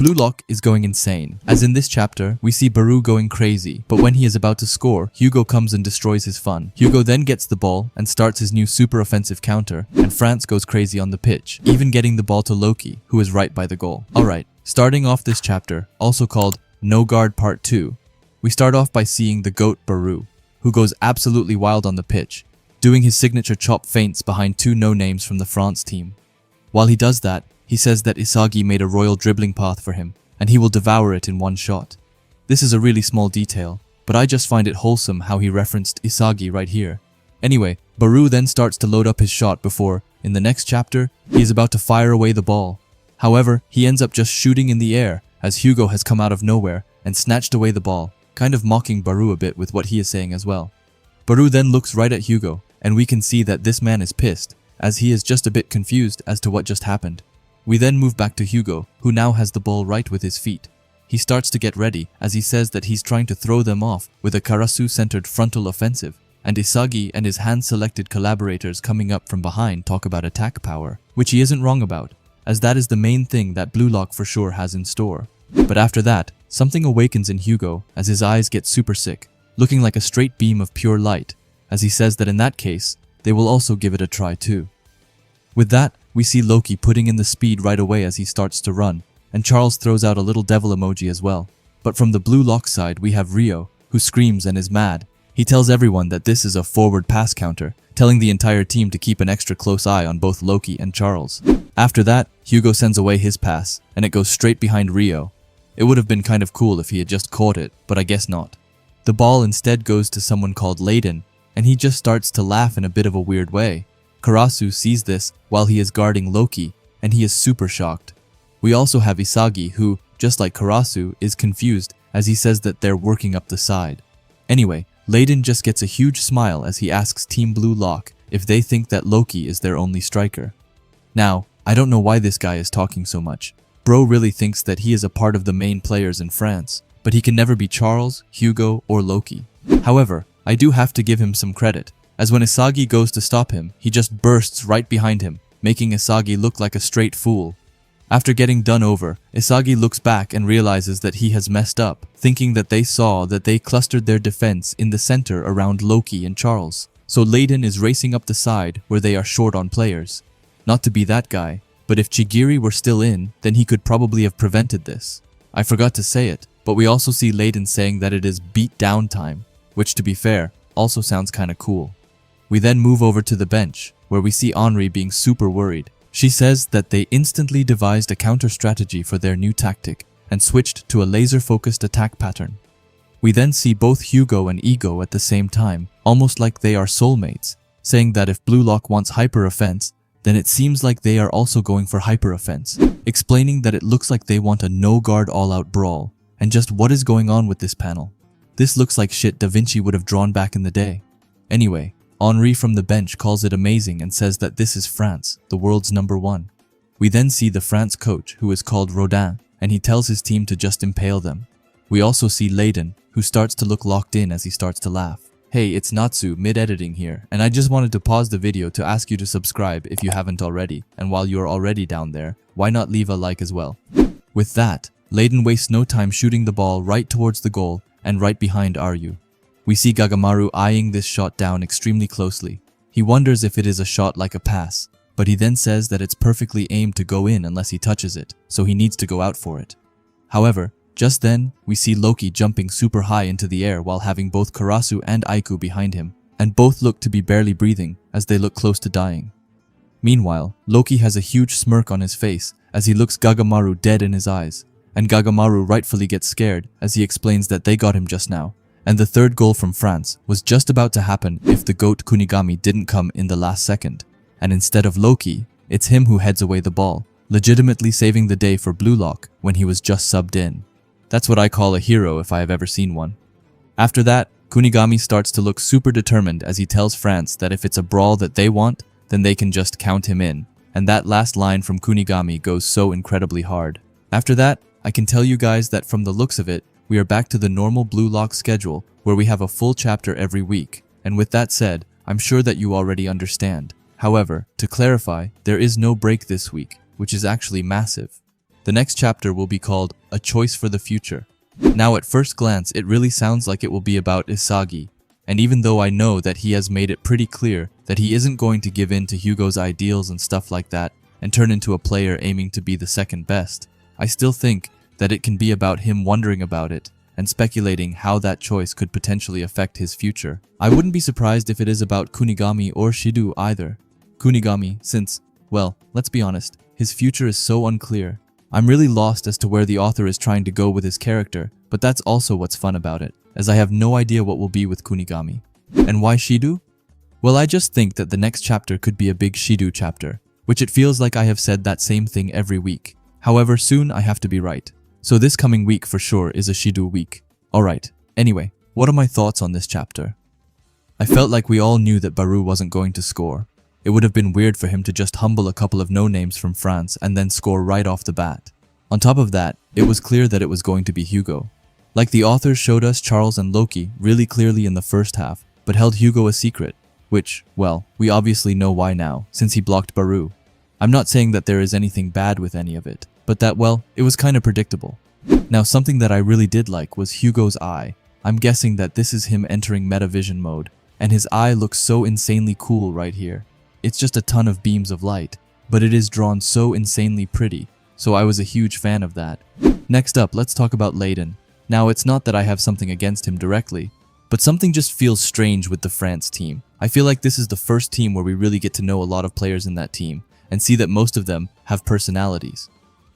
Blue Lock is going insane. As in this chapter, we see Barou going crazy, but when he is about to score, HUGO comes and destroys his fun. HUGO then gets the ball and starts his new super offensive counter, and France goes crazy on the pitch, even getting the ball to Loki, who is right by the goal. Alright, starting off this chapter, also called No Guard Part 2, we start off by seeing the GOAT Barou, who goes absolutely wild on the pitch, doing his signature chop feints behind two no-names from the France team. While he does that, he says that Isagi made a royal dribbling path for him, and he will devour it in one shot. This is a really small detail, but I just find it wholesome how he referenced Isagi right here. Anyway, Barou then starts to load up his shot before, in the next chapter, he is about to fire away the ball. However, he ends up just shooting in the air, as HUGO has come out of nowhere and snatched away the ball, kind of mocking Barou a bit with what he is saying as well. Barou then looks right at HUGO, and we can see that this man is pissed, as he is just a bit confused as to what just happened. We then move back to HUGO, who now has the ball right with his feet. He starts to get ready, as he says that he's trying to throw them off with a Karasu-centered frontal offensive, and Isagi and his hand-selected collaborators coming up from behind talk about attack power, which he isn't wrong about, as that is the main thing that Blue Lock for sure has in store. But after that, something awakens in HUGO as his eyes get super sick, looking like a straight beam of pure light, as he says that in that case, they will also give it a try too. With that, we see Loki putting in the speed right away as he starts to run, and Charles throws out a little devil emoji as well. But from the Blue Lock side, we have Rio, who screams and is mad. He tells everyone that this is a forward pass counter, telling the entire team to keep an extra close eye on both Loki and Charles. After that, HUGO sends away his pass, and it goes straight behind Rio. It would have been kind of cool if he had just caught it, but I guess not. The ball instead goes to someone called Layden, and he just starts to laugh in a bit of a weird way. Karasu sees this while he is guarding Loki, and he is super shocked. We also have Isagi who, just like Karasu, is confused as he says that they're working up the side. Anyway, Layden just gets a huge smile as he asks Team Blue Lock if they think that Loki is their only striker. Now, I don't know why this guy is talking so much. Bro really thinks that he is a part of the main players in France, but he can never be Charles, HUGO, or Loki. However, I do have to give him some credit, as when Isagi goes to stop him, he just bursts right behind him, making Isagi look like a straight fool. After getting done over, Isagi looks back and realizes that he has messed up, thinking that they saw that they clustered their defense in the center around Loki and Charles. So Layden is racing up the side where they are short on players. Not to be that guy, but if Chigiri were still in, then he could probably have prevented this. I forgot to say it, but we also see Layden saying that it is beat down time, which to be fair, also sounds kinda cool. We then move over to the bench, where we see Henri being super worried. She says that they instantly devised a counter strategy for their new tactic and switched to a laser-focused attack pattern. We then see both HUGO and Ego at the same time, almost like they are soulmates, saying that if Blue Lock wants hyper offense, then it seems like they are also going for hyper offense, explaining that it looks like they want a no-guard all-out brawl, and just what is going on with this panel. This looks like shit Da Vinci would have drawn back in the day. Anyway, Henri from the bench calls it amazing and says that this is France, the world's #1. We then see the France coach, who is called Rodin, and he tells his team to just impale them. We also see Layden, who starts to look locked in as he starts to laugh. Hey, it's Natsu mid-editing here, and I just wanted to pause the video to ask you to subscribe if you haven't already, and while you are already down there, why not leave a like as well? With that, Layden wastes no time shooting the ball right towards the goal and right behind Ryu. We see Gagamaru eyeing this shot down extremely closely. He wonders if it is a shot like a pass, but he then says that it's perfectly aimed to go in unless he touches it, so he needs to go out for it. However, just then, we see Loki jumping super high into the air while having both Karasu and Aiku behind him, and both look to be barely breathing as they look close to dying. Meanwhile, Loki has a huge smirk on his face as he looks Gagamaru dead in his eyes, and Gagamaru rightfully gets scared as he explains that they got him just now. And the third goal from France was just about to happen if the GOAT Kunigami didn't come in the last second. And instead of Loki, it's him who heads away the ball, legitimately saving the day for Blue Lock when he was just subbed in. That's what I call a hero if I have ever seen one. After that, Kunigami starts to look super determined as he tells France that if it's a brawl that they want, then they can just count him in. And that last line from Kunigami goes so incredibly hard. After that, I can tell you guys that from the looks of it, we are back to the normal Blue Lock schedule where we have a full chapter every week. And with that said, I'm sure that you already understand. However, to clarify, there is no break this week, which is actually massive. The next chapter will be called A Choice for the Future. Now at first glance, it really sounds like it will be about Isagi. And even though I know that he has made it pretty clear that he isn't going to give in to Hugo's ideals and stuff like that and turn into a player aiming to be the second best, I still think that it can be about him wondering about it and speculating how that choice could potentially affect his future. I wouldn't be surprised if it is about Kunigami or Shido either. Kunigami, since, well, let's be honest, his future is so unclear. I'm really lost as to where the author is trying to go with his character, but that's also what's fun about it, as I have no idea what will be with Kunigami. And why Shido? Well, I just think that the next chapter could be a big Shido chapter, which it feels like I have said that same thing every week. However, soon I have to be right. So this coming week for sure is a Shido week. Alright, anyway, what are my thoughts on this chapter? I felt like we all knew that Barou wasn't going to score. It would have been weird for him to just humble a couple of no-names from France and then score right off the bat. On top of that, it was clear that it was going to be HUGO. Like the authors showed us Charles and Loki really clearly in the first half, but held HUGO a secret, which, well, we obviously know why now, since he blocked Barou. I'm not saying that there is anything bad with any of it, but that, well, it was kind of predictable. Now, something that I really did like was HUGO's eye. I'm guessing that this is him entering metavision mode, and his eye looks so insanely cool right here. It's just a ton of beams of light, but it is drawn so insanely pretty, so I was a huge fan of that. Next up, let's talk about Layden. Now, it's not that I have something against him directly, but something just feels strange with the France team. I feel like this is the first team where we really get to know a lot of players in that team, and see that most of them have personalities.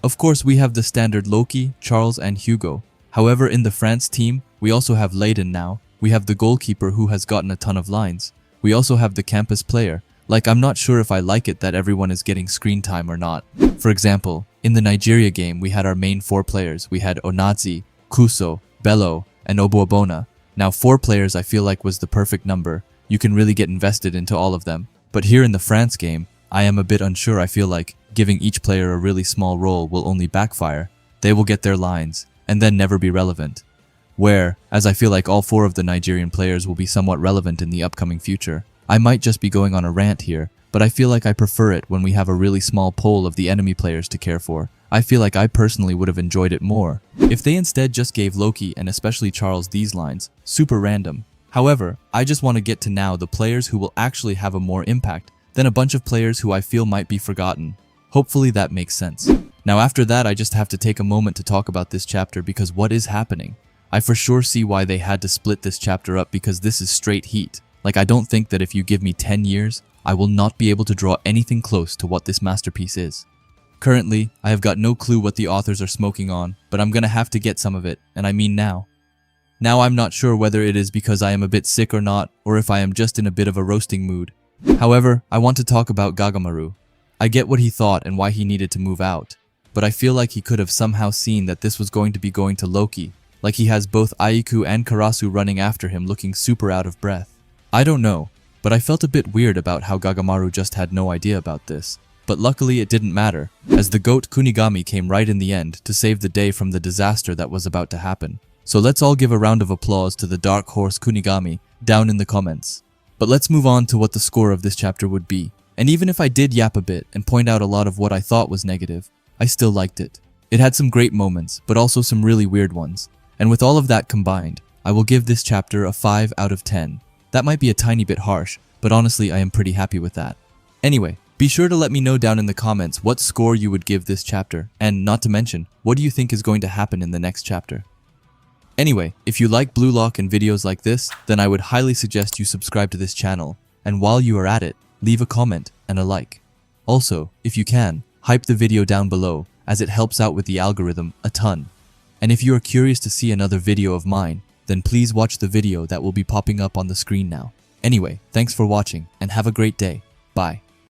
Of course, we have the standard Loki, Charles, and HUGO. However, in the France team, we also have Layden now. We have the goalkeeper who has gotten a ton of lines. We also have the campus player. Like, I'm not sure if I like it that everyone is getting screen time or not. For example, in the Nigeria game, we had our main 4 players. We had Onazi, Kuso, Bello, and Obuabona. Now 4 players I feel like was the perfect number. You can really get invested into all of them. But here in the France game, I am a bit unsure. I feel like giving each player a really small role will only backfire. They will get their lines, and then never be relevant. Where, as I feel like all 4 of the Nigerian players will be somewhat relevant in the upcoming future. I might just be going on a rant here, but I feel like I prefer it when we have a really small pool of the enemy players to care for. I feel like I personally would have enjoyed it more if they instead just gave Loki and especially Charles these lines, super random. However, I just want to get to now the players who will actually have a more impact than a bunch of players who I feel might be forgotten. Hopefully that makes sense. Now after that, I just have to take a moment to talk about this chapter because what is happening? I for sure see why they had to split this chapter up because this is straight heat. Like, I don't think that if you give me 10 years, I will not be able to draw anything close to what this masterpiece is. Currently, I have got no clue what the authors are smoking on, but I'm gonna have to get some of it, and I mean now. Now I'm not sure whether it is because I am a bit sick or not, or if I am just in a bit of a roasting mood. However, I want to talk about Gagamaru. I get what he thought and why he needed to move out, but I feel like he could have somehow seen that this was going to be going to Loki, like he has both Aiku and Karasu running after him looking super out of breath. I don't know, but I felt a bit weird about how Gagamaru just had no idea about this. But luckily it didn't matter, as the goat Kunigami came right in the end to save the day from the disaster that was about to happen. So let's all give a round of applause to the dark horse Kunigami down in the comments. But let's move on to what the score of this chapter would be. And even if I did yap a bit and point out a lot of what I thought was negative, I still liked it. It had some great moments, but also some really weird ones. And with all of that combined, I will give this chapter a 5 out of 10. That might be a tiny bit harsh, but honestly I am pretty happy with that. Anyway, be sure to let me know down in the comments what score you would give this chapter, and not to mention, what do you think is going to happen in the next chapter? Anyway, if you like Blue Lock and videos like this, then I would highly suggest you subscribe to this channel, and while you are at it, leave a comment and a like. Also, if you can, hype the video down below, as it helps out with the algorithm a ton. And if you are curious to see another video of mine, then please watch the video that will be popping up on the screen now. Anyway, thanks for watching, and have a great day. Bye.